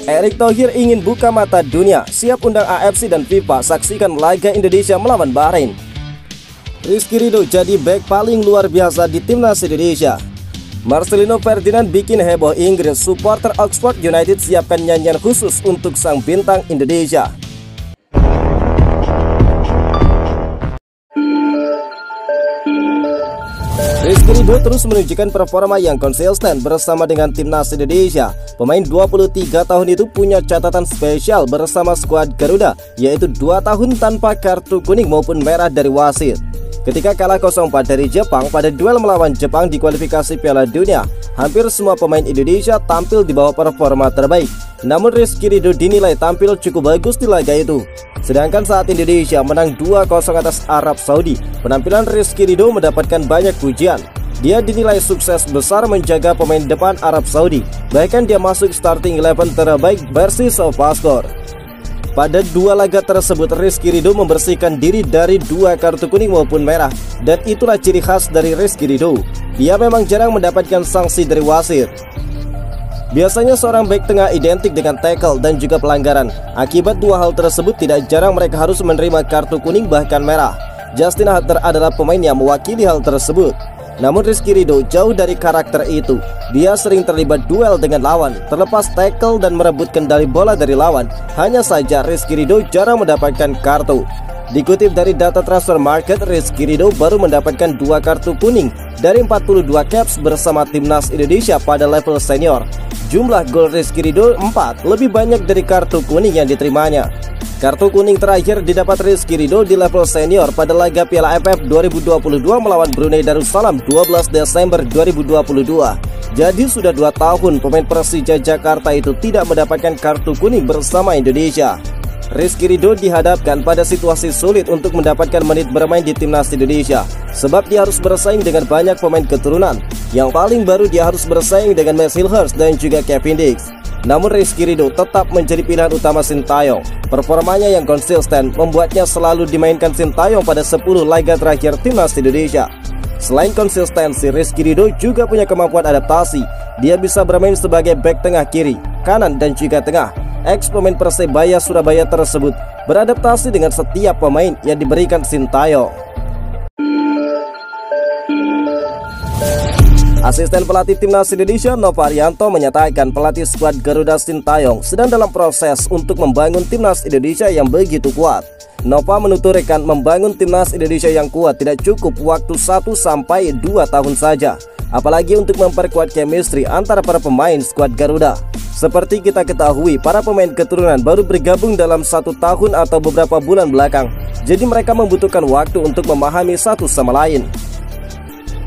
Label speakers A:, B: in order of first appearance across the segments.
A: Erick Thohir ingin buka mata dunia, siap undang AFC dan FIFA saksikan laga Indonesia melawan Bahrain. Rizky Ridho jadi bek paling luar biasa di timnas Indonesia. Marcelino Ferdinand bikin heboh Inggris, supporter Oxford United siapkan nyanyian khusus untuk sang bintang Indonesia. Rizky Ridho terus menunjukkan performa yang konsisten bersama dengan timnas Indonesia. Pemain 23 tahun itu punya catatan spesial bersama skuad Garuda, yaitu 2 tahun tanpa kartu kuning maupun merah dari wasit. Ketika kalah 0-4 dari Jepang pada duel melawan Jepang di kualifikasi Piala Dunia, hampir semua pemain Indonesia tampil di bawah performa terbaik. Namun Rizky Ridho dinilai tampil cukup bagus di laga itu. Sedangkan saat Indonesia menang 2-0 atas Arab Saudi, penampilan Rizky Ridho mendapatkan banyak pujian. Dia dinilai sukses besar menjaga pemain depan Arab Saudi. Bahkan dia masuk starting 11 terbaik versi SofaScore. Pada 2 laga tersebut, Rizky Ridho membersihkan diri dari 2 kartu kuning maupun merah. Dan itulah ciri khas dari Rizky Ridho. Dia memang jarang mendapatkan sanksi dari wasit. Biasanya seorang bek tengah identik dengan tackle dan juga pelanggaran. Akibat 2 hal tersebut, tidak jarang mereka harus menerima kartu kuning bahkan merah. Justin Hunter adalah pemain yang mewakili hal tersebut. Namun Rizky Ridho jauh dari karakter itu. Dia sering terlibat duel dengan lawan, terlepas tackle dan merebut kendali bola dari lawan. Hanya saja Rizky Ridho jarang mendapatkan kartu. Dikutip dari data transfer market, Rizky Ridho baru mendapatkan 2 kartu kuning dari 42 caps bersama timnas Indonesia pada level senior. Jumlah gol Rizky Ridho 4, lebih banyak dari kartu kuning yang diterimanya. Kartu kuning terakhir didapat Rizky Ridho di level senior pada laga Piala AFF 2022 melawan Brunei Darussalam 12 Desember 2022. Jadi sudah 2 tahun pemain Persija Jakarta itu tidak mendapatkan kartu kuning bersama Indonesia. Rizky Ridho dihadapkan pada situasi sulit untuk mendapatkan menit bermain di timnas Indonesia, sebab dia harus bersaing dengan banyak pemain keturunan. Yang paling baru dia harus bersaing dengan Max Hilhurst dan juga Kevin Dix. Namun Rizky Ridho tetap menjadi pilihan utama Sintayong. Performanya yang konsisten membuatnya selalu dimainkan Sintayong pada 10 laga terakhir timnas Indonesia. Selain konsistensi, Rizky Ridho juga punya kemampuan adaptasi. Dia bisa bermain sebagai bek tengah kiri, kanan dan juga tengah. Ex pemain Persebaya Surabaya tersebut beradaptasi dengan setiap pemain yang diberikan Sintayong. Asisten pelatih timnas Indonesia Nova Arianto menyatakan pelatih skuad Garuda Sintayong sedang dalam proses untuk membangun timnas Indonesia yang begitu kuat. Nova menuturkan membangun timnas Indonesia yang kuat tidak cukup waktu 1-2 tahun saja, apalagi untuk memperkuat chemistry antara para pemain skuad Garuda. Seperti kita ketahui, para pemain keturunan baru bergabung dalam 1 tahun atau beberapa bulan belakang, jadi mereka membutuhkan waktu untuk memahami satu sama lain.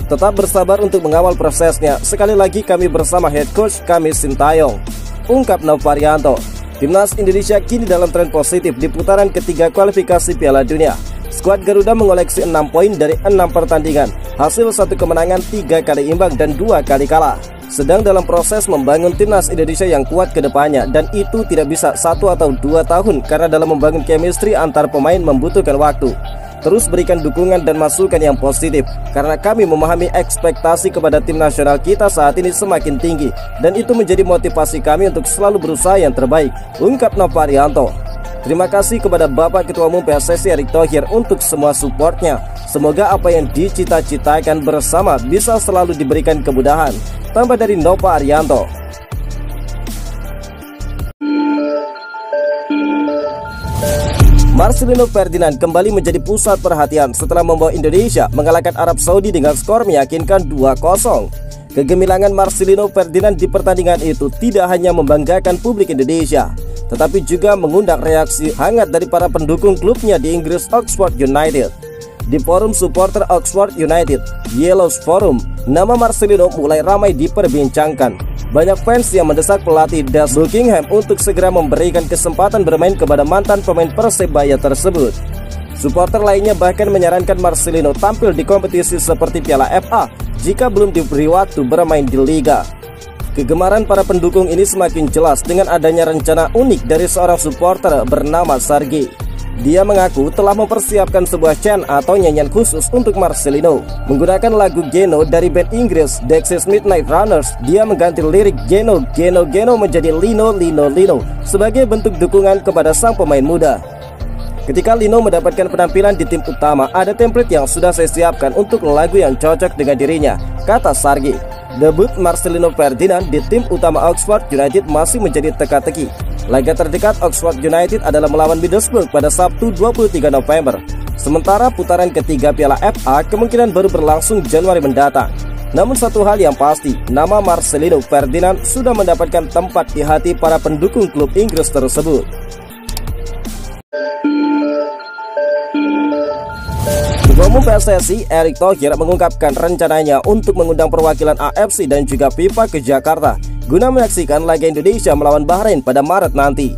A: Tetap bersabar untuk mengawal prosesnya. Sekali lagi kami bersama head coach kami Sintayong, ungkap Nova Arianto. Timnas Indonesia kini dalam tren positif di putaran ketiga kualifikasi Piala Dunia. Skuad Garuda mengoleksi 6 poin dari 6 pertandingan, hasil 1 kemenangan, 3 kali imbang dan 2 kali kalah. Sedang dalam proses membangun timnas Indonesia yang kuat ke depannya, dan itu tidak bisa 1 atau 2 tahun karena dalam membangun chemistry antar pemain membutuhkan waktu. Terus berikan dukungan dan masukan yang positif, karena kami memahami ekspektasi kepada tim nasional kita saat ini semakin tinggi, dan itu menjadi motivasi kami untuk selalu berusaha yang terbaik, ungkap Nova Arianto. Terima kasih kepada Bapak Ketua Umum PSSI Erick Thohir untuk semua supportnya. Semoga apa yang dicita-citakan bersama bisa selalu diberikan kemudahan, tambah dari Nova Arianto. Marcelino Ferdinand kembali menjadi pusat perhatian setelah membawa Indonesia mengalahkan Arab Saudi dengan skor meyakinkan 2-0. Kegemilangan Marcelino Ferdinand di pertandingan itu tidak hanya membanggakan publik Indonesia, tetapi juga mengundang reaksi hangat dari para pendukung klubnya di Inggris, Oxford United. Di forum supporter Oxford United, Yellows Forum, nama Marcelino mulai ramai diperbincangkan. Banyak fans yang mendesak pelatih Das Buckingham untuk segera memberikan kesempatan bermain kepada mantan pemain Persebaya tersebut. Supporter lainnya bahkan menyarankan Marcelino tampil di kompetisi seperti Piala FA jika belum diberi waktu bermain di Liga. Kegemaran para pendukung ini semakin jelas dengan adanya rencana unik dari seorang supporter bernama Sergei. Dia mengaku telah mempersiapkan sebuah chant atau nyanyian khusus untuk Marcelino. Menggunakan lagu Geno dari band Inggris Dexys Midnight Runners, dia mengganti lirik Geno menjadi Lino sebagai bentuk dukungan kepada sang pemain muda. Ketika Lino mendapatkan penampilan di tim utama, ada template yang sudah saya siapkan untuk lagu yang cocok dengan dirinya, kata Sargi. Debut Marcelino Ferdinand di tim utama Oxford United masih menjadi teka-teki. Laga terdekat Oxford United adalah melawan Middlesbrough pada Sabtu 23 November. Sementara putaran ketiga Piala FA kemungkinan baru berlangsung Januari mendatang. Namun satu hal yang pasti, nama Marcelino Ferdinand sudah mendapatkan tempat di hati para pendukung klub Inggris tersebut. Ketua Umum PSSI Erick Thohir mengungkapkan rencananya untuk mengundang perwakilan AFC dan juga FIFA ke Jakarta guna menyaksikan laga Indonesia melawan Bahrain pada Maret nanti.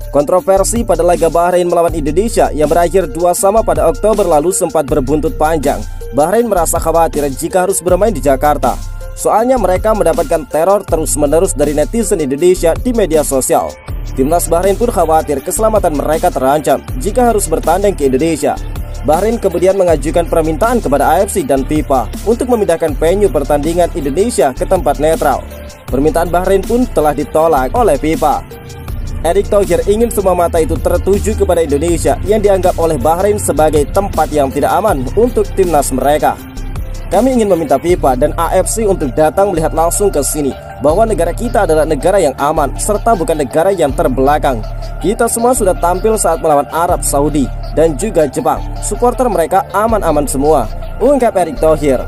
A: Kontroversi pada laga Bahrain melawan Indonesia yang berakhir 2-2 pada Oktober lalu sempat berbuntut panjang. Bahrain merasa khawatir jika harus bermain di Jakarta. Soalnya mereka mendapatkan teror terus-menerus dari netizen Indonesia di media sosial. Timnas Bahrain pun khawatir keselamatan mereka terancam jika harus bertanding ke Indonesia. Bahrain kemudian mengajukan permintaan kepada AFC dan FIFA untuk memindahkan venue pertandingan Indonesia ke tempat netral. Permintaan Bahrain pun telah ditolak oleh FIFA. Erick Thohir ingin semua mata itu tertuju kepada Indonesia yang dianggap oleh Bahrain sebagai tempat yang tidak aman untuk timnas mereka. Kami ingin meminta FIFA dan AFC untuk datang melihat langsung ke sini bahwa negara kita adalah negara yang aman serta bukan negara yang terbelakang. Kita semua sudah tampil saat melawan Arab Saudi dan juga Jepang. Supporter mereka aman-aman semua, ungkap Erick Thohir.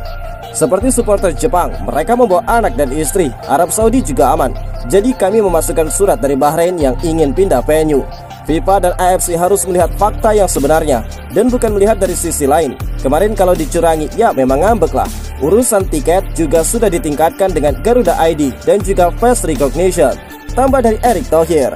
A: Seperti supporter Jepang, mereka membawa anak dan istri. Arab Saudi juga aman. Jadi kami memasukkan surat dari Bahrain yang ingin pindah venue. FIFA dan AFC harus melihat fakta yang sebenarnya dan bukan melihat dari sisi lain. Kemarin kalau dicurangi, ya memang ngambek lah. Urusan tiket juga sudah ditingkatkan dengan Garuda ID dan juga face recognition, tambah dari Erick Thohir.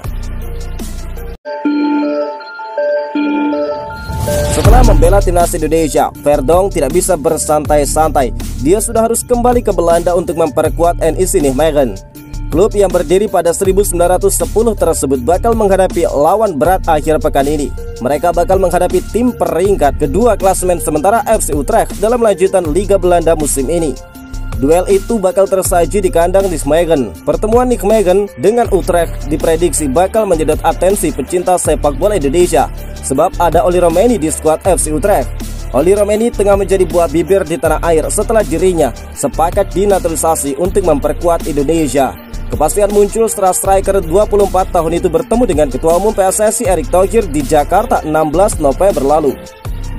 A: Setelah membela timnas Indonesia, Verdong tidak bisa bersantai-santai. Dia sudah harus kembali ke Belanda untuk memperkuat NEC Nijmegen. Klub yang berdiri pada 1910 tersebut bakal menghadapi lawan berat akhir pekan ini. Mereka bakal menghadapi tim peringkat kedua klasemen sementara FC Utrecht dalam lanjutan Liga Belanda musim ini. Duel itu bakal tersaji di kandang Nijmegen. Pertemuan Nijmegen dengan Utrecht diprediksi bakal menyedot atensi pecinta sepak bola Indonesia sebab ada Olly Romeni di skuad FC Utrecht. Olly Romeni tengah menjadi buah bibir di tanah air setelah dirinya sepakat dinaturalisasi untuk memperkuat Indonesia. Kepastian muncul setelah striker 24 tahun itu bertemu dengan Ketua Umum PSSI Erick Thohir di Jakarta 16 November lalu.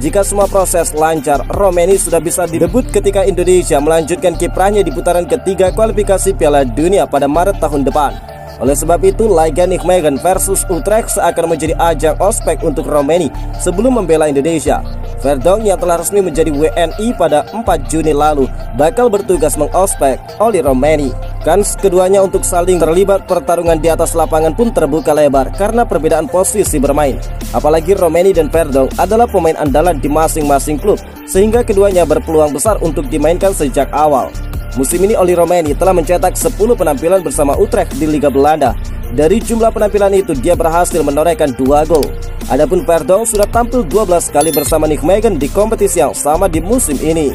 A: Jika semua proses lancar, Romeni sudah bisa didebut ketika Indonesia melanjutkan kiprahnya di putaran ketiga kualifikasi Piala Dunia pada Maret tahun depan. Oleh sebab itu, laga Nijmegen versus Utrecht seakan menjadi ajang ospek untuk Romeni sebelum membela Indonesia. Verdong yang telah resmi menjadi WNI pada 4 Juni lalu bakal bertugas mengospek Olly Romeni. Kans keduanya untuk saling terlibat pertarungan di atas lapangan pun terbuka lebar karena perbedaan posisi bermain. Apalagi Romeni dan Verdong adalah pemain andalan di masing-masing klub, sehingga keduanya berpeluang besar untuk dimainkan sejak awal. Musim ini Olly Romeni telah mencetak 10 penampilan bersama Utrecht di Liga Belanda. Dari jumlah penampilan itu dia berhasil menorehkan 2 gol. Adapun Verdong sudah tampil 12 kali bersama Nijmegen di kompetisi yang sama di musim ini.